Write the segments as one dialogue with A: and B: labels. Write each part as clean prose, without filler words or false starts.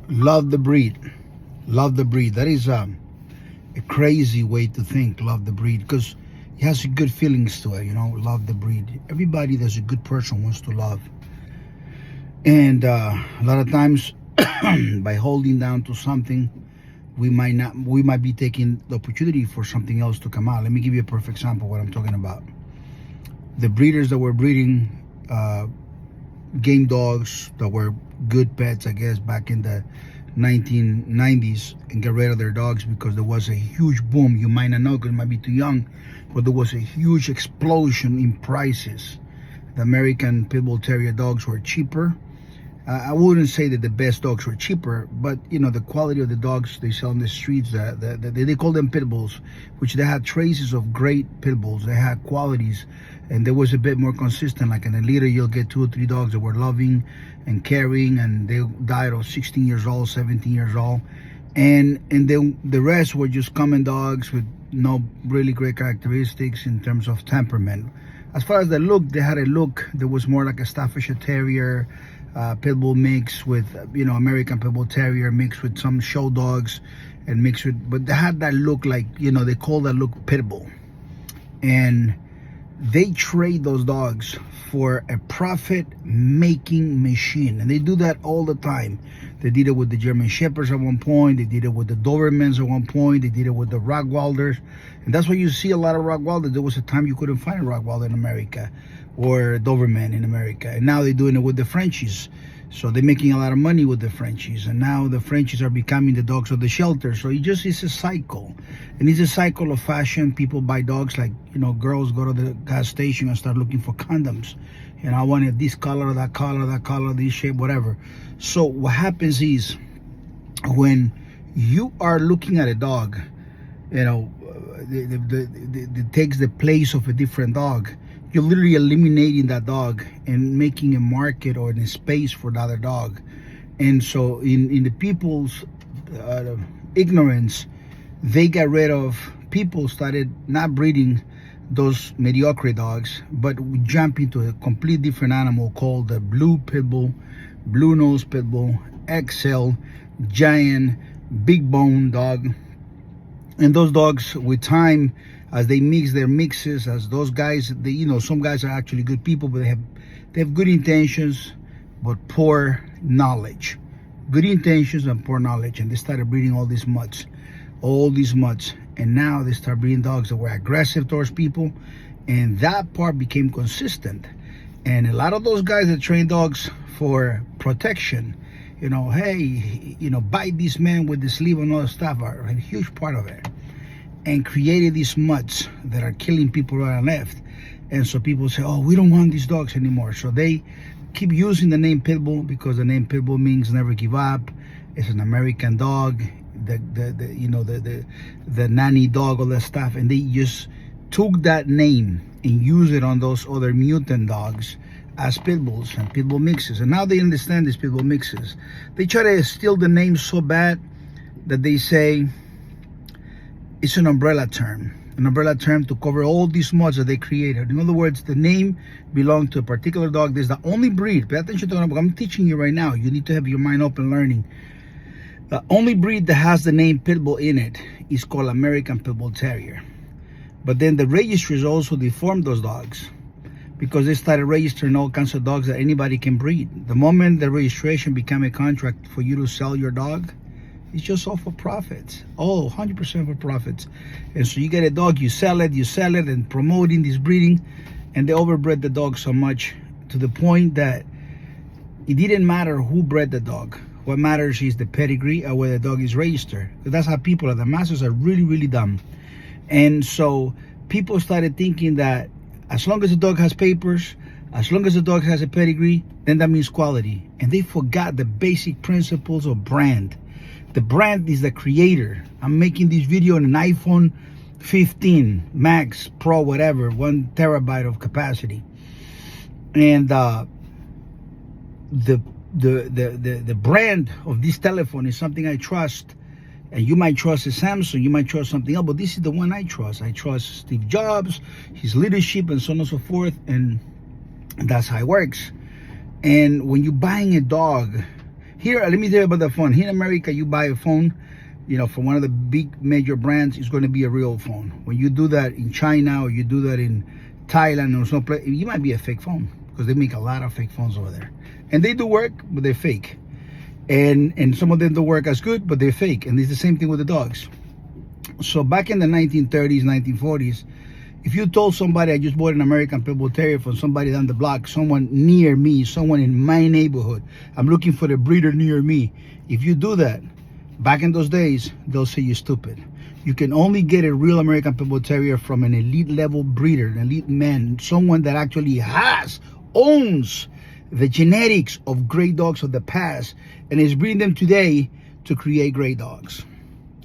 A: Love the breed. Love the breed. That is a crazy way to think. Love the breed, because it has good feelings to it. Love the breed. Everybody that's a good person wants to love. And a lot of times, by holding down to something, we might be taking the opportunity for something else to come out. Let me give you a perfect example of what I'm talking about. The breeders that were breeding game dogs that were good pets, I guess, back in the 1990s, and get rid of their dogs because there was a huge boom. You might not know because you might be too young, but there was a huge explosion in prices. The American Pitbull Terrier dogs were cheaper. I wouldn't say that the best dogs were cheaper, but the quality of the dogs they sell in the streets, they call them pit bulls, which they had traces of great pit bulls. They had qualities, and there was a bit more consistent. Like in a litter, you'll get 2 or 3 dogs that were loving and caring, and they died of 16 years old, 17 years old, and then the rest were just common dogs with no really great characteristics in terms of temperament. As far as the look, they had a look that was more like a Staffordshire Terrier, Pitbull mix with American Pitbull Terrier mixed with some show dogs, and mixed with, but they had that look like they call that look Pitbull, and they trade those dogs for a profit making machine, and they do that all the time. They did it with the German Shepherds at one point. They did it with the Dobermans at one point. They did it with the Rottweilers, and that's why you see a lot of Rottweilers. There was a time you couldn't find a Rottweiler in America or a Doberman in America, and now they're doing it with the Frenchies. So they're making a lot of money with the Frenchies, and now the Frenchies are becoming the dogs of the shelter. So it's a cycle, and it's a cycle of fashion. People buy dogs like girls go to the gas station and start looking for condoms. I wanted this color, that color, this shape, whatever. So what happens is, when you are looking at a dog, it takes the place of a different dog. You're literally eliminating that dog and making a market or a space for the other dog. And so in the people's ignorance, they got rid of, people started not breeding those mediocre dogs, but we jump into a complete different animal called the blue pitbull, blue nose pitbull, XL, giant, big bone dog. And those dogs, with time, as they mix their mixes, as those guys, some guys are actually good people, but they have good intentions, but poor knowledge. Good intentions and poor knowledge, and they started breeding all these mutts, and now they start breeding dogs that were aggressive towards people, and that part became consistent. And a lot of those guys that train dogs for protection, bite this man with the sleeve and all that stuff, are a huge part of it, and created these mutts that are killing people right and left. And so people say, oh, we don't want these dogs anymore. So they keep using the name Pitbull, because the name Pitbull means never give up. It's an American dog, the nanny dog, all that stuff, and they just took that name and used it on those other mutant dogs as pit bulls and pit bull mixes. And now they understand these pit bull mixes. They try to steal the name so bad that they say it's an umbrella term to cover all these mods that they created. In other words, the name belonged to a particular dog. There's the only breed, pay attention to what I'm teaching you right now. You need to have your mind open learning. The only breed that has the name Pitbull in it is called American Pitbull Terrier. But then the registries also deformed those dogs, because they started registering all kinds of dogs that anybody can breed. The moment the registration became a contract for you to sell your dog, it's just all for profits. 100% for profits. And so you get a dog, you sell it, and promoting this breeding, and they overbred the dog so much to the point that it didn't matter who bred the dog. What matters is the pedigree or where the dog is registered. Because that's how people are. The masters are really, really dumb. And so people started thinking that as long as the dog has papers, as long as the dog has a pedigree, then that means quality. And they forgot the basic principles of brand. The brand is the creator. I'm making this video on an iPhone 15 Max Pro, whatever, 1 terabyte of capacity. And the brand of this telephone is something I trust. And you might trust a Samsung, you might trust something else, but this is the one I trust. I trust Steve Jobs, his leadership, and so on and so forth. And that's how it works. And when you're buying a dog, Here, let me tell you about the phone. Here in America, you buy a phone, from one of the big major brands, it's going to be a real phone. When you do that in China or you do that in Thailand or someplace, you might be a fake phone, because they make a lot of fake phones over there. And they do work, but they're fake. And some of them don't work as good, but they're fake. And it's the same thing with the dogs. So back in the 1930s, 1940s, if you told somebody I just bought an American Pitbull Terrier from somebody down the block, someone near me, someone in my neighborhood, I'm looking for the breeder near me. If you do that, back in those days, they'll say you're stupid. You can only get a real American Pitbull Terrier from an elite level breeder, an elite man, someone that actually owns the genetics of great dogs of the past and is breeding them today to create great dogs.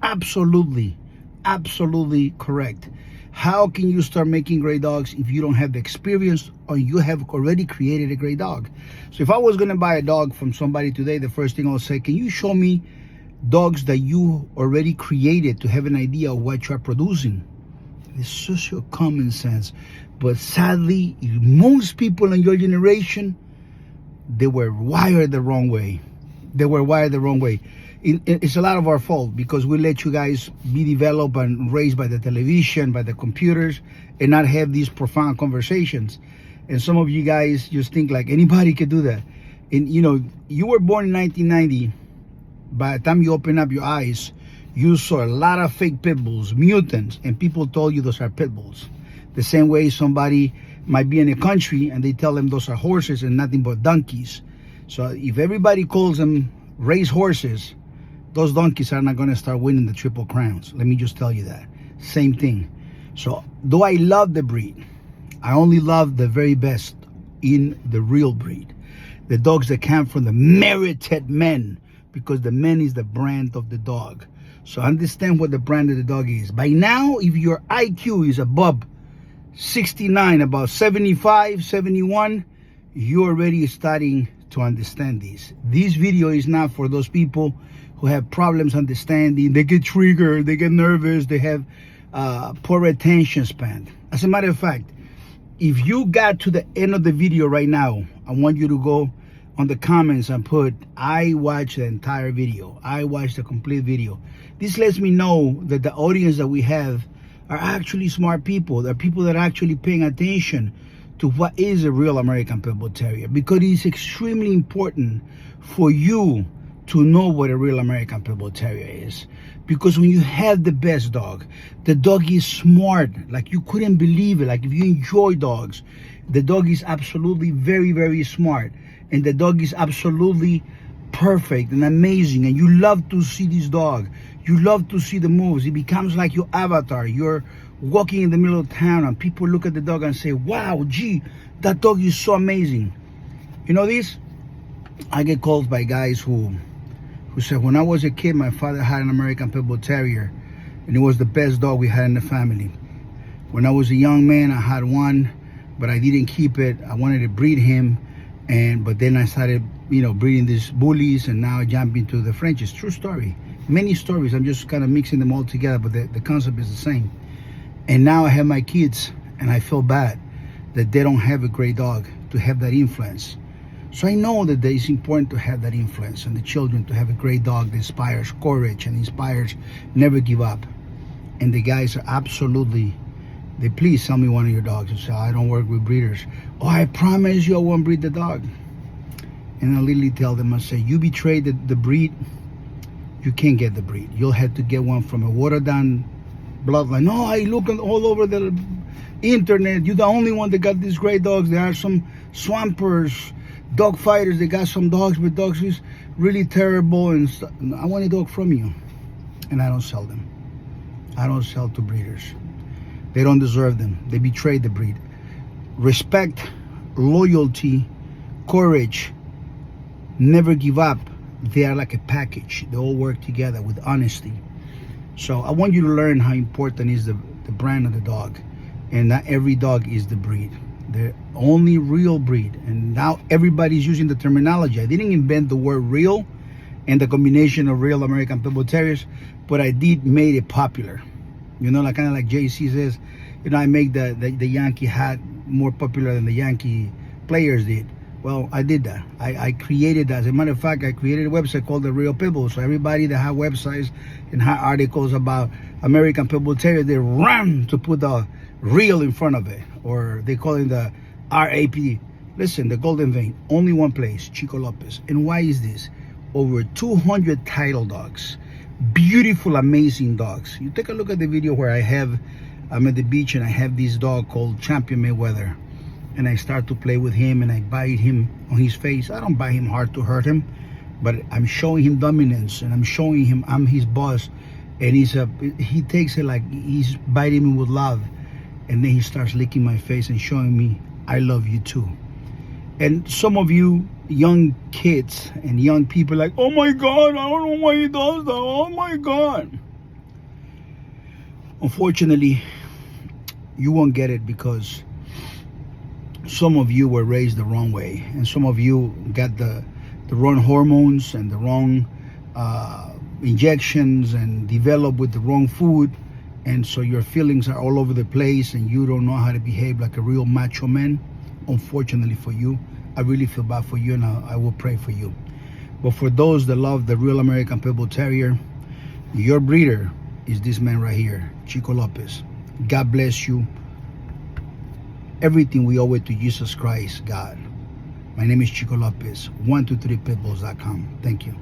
A: Absolutely correct. How can you start making great dogs if you don't have the experience or you have already created a great dog? So if I was going to buy a dog from somebody today, the first thing I'll say, can you show me dogs that you already created to have an idea of what you're producing? It's such a common sense. But sadly, most people in your generation, they were wired the wrong way. It's a lot of our fault, because we let you guys be developed and raised by the television, by the computers, and not have these profound conversations. And some of you guys just think like anybody could do that. And you were born in 1990. By the time you open up your eyes, you saw a lot of fake pit bulls, mutants, and people told you those are pit bulls. The same way somebody might be in a country and they tell them those are horses and nothing but donkeys. So if everybody calls them race horses, those donkeys are not going to start winning the Triple Crowns. Let me just tell you that. Same thing. So though I love the breed, I only love the very best in the real breed. The dogs that come from the merited men, because the man is the brand of the dog. So understand what the brand of the dog is. By now, if your IQ is above 69, about 75, 71, you're already starting to understand this. This video is not for those people who have problems understanding. They get triggered, they get nervous, they have poor attention span. As a matter of fact, if you got to the end of the video right now, I want you to go on the comments and put, I watched the entire video. I watched the complete video. This lets me know that the audience that we have are actually smart people. They're people that are actually paying attention to what is a real American Pitbull Terrier, because it's extremely important for you to know what a real American Pitbull Terrier is. Because when you have the best dog, the dog is smart, like you couldn't believe it. Like if you enjoy dogs, the dog is absolutely very smart, and the dog is absolutely perfect and amazing, and you love to see this dog. You love to see the moves. It becomes like your avatar. You're walking in the middle of town and people look at the dog and say, wow, gee, that dog is so amazing. You know this? I get calls by guys who said, when I was a kid, my father had an American Pitbull Terrier, and it was the best dog we had in the family. When I was a young man, I had one, but I didn't keep it. I wanted to breed him, but then I started, breeding these bullies, and now I jump into the Frenchies. True story. Many stories. I'm just kind of mixing them all together, but the concept is the same. And now I have my kids, and I feel bad that they don't have a great dog to have that influence. So I know that it's important to have that influence on the children, to have a great dog that inspires courage and inspires never give up. And the guys are absolutely, they please sell me one of your dogs. And say, I don't work with breeders. Oh, I promise you I won't breed the dog. And I literally tell them, I say, you betrayed the breed, you can't get the breed. You'll have to get one from a watered down bloodline. No, I look all over the internet. You're the only one that got these great dogs. There are some swampers, dog fighters. They got some dogs, but dogs is really terrible. And I want a dog from you, and I don't sell them. I don't sell to breeders. They don't deserve them. They betrayed the breed. Respect, loyalty, courage, never give up. They are like a package. They all work together with honesty. So I want you to learn how important is the brand of the dog. And not every dog is the breed. The only real breed. And now everybody's using the terminology. I didn't invent the word real and the combination of real American Pitbull Terriers, but I did made it popular. Like kind of like JC says, I make the Yankee hat more popular than the Yankee players did. Well, I did that. I created that. As a matter of fact, I created a website called The Real Pitbull. So everybody that have websites and have articles about American Pitbull Terrier, they run to put the real in front of it. Or they call it the RAP. Listen, the Golden Vein, only one place, Chico Lopez. And why is this? Over 200 title dogs. Beautiful, amazing dogs. You take a look at the video where I'm at the beach and I have this dog called Champion Mayweather. And I start to play with him and I bite him on his face. I don't bite him hard to hurt him, but I'm showing him dominance and I'm showing him I'm his boss. And he takes it like he's biting me with love. And then he starts licking my face and showing me, I love you too. And some of you young kids and young people like, oh my God, I don't know why he does that. Oh my God. Unfortunately, you won't get it because some of you were raised the wrong way, and some of you got the wrong hormones and the wrong injections and developed with the wrong food, and so your feelings are all over the place and you don't know how to behave like a real macho man. Unfortunately for you, I really feel bad for you, and I will pray for you. But for those that love the real American Pitbull Terrier, your breeder is this man right here, Chico Lopez. God bless you. Everything we owe it to Jesus Christ, God. My name is Chico Lopez, 123pitbulls.com. Thank you.